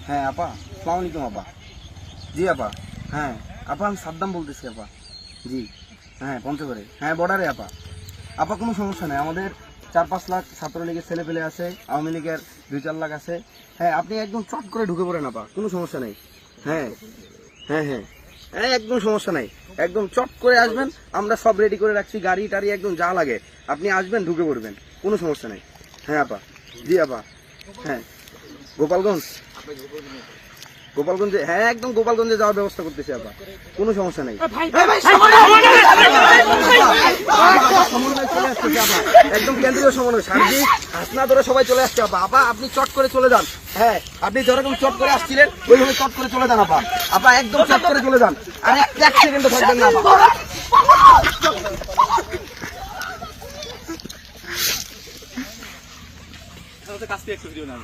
হ্যাঁ আপা, আসসালামু আলাইকুম আপা। জি আপা, হ্যাঁ আপা আমি সাদ্দাম বলতেছি আপা। জি হ্যাঁ, পঞ্চগড়ে, হ্যাঁ বর্ডারে আপা। আপা কোনো সমস্যা নেই, আমাদের 4-5 লাখ ছাত্রলীগের ছেলে পেলে আছে, আওয়ামী লীগের 2-4 লাখ আছে। হ্যাঁ আপনি একদম চট করে ঢুকে পড়েন আপা, কোনো সমস্যা নেই। হ্যাঁ হ্যাঁ হ্যাঁ হ্যাঁ, একদম সমস্যা নাই, একদম চট করে আসবেন, আমরা সব রেডি করে রাখছি, গাড়ি টাড়ি একদম যা লাগে, আপনি আসবেন ঢুকে পড়বেন, কোনো সমস্যা নেই। হ্যাঁ আপা, জি আপা, হ্যাঁ গোপালগঞ্জ, গোপালগঞ্জে, হ্যাঁ একদম গোপালগঞ্জে যাওয়ার ব্যবস্থা করতেছি আপা, কোনো সমস্যা নেই। সমন্বয় চলে আসতেছে আপা, একদম কেন্দ্রীয় সমন্বয়, সার্বিক হাসনা ধরে সবাই চলে আসছে আপা। আপা আপনি চট করে চলে যান, হ্যাঁ আপনি যেরকম চট করে আসছিলেন ওইভাবে চট করে চলে যান আপা। আপা একদম চট করে চলে যান, আর এক সেকেন্ডও থাকবেন না আপা। কাজ একটু ভিডিও না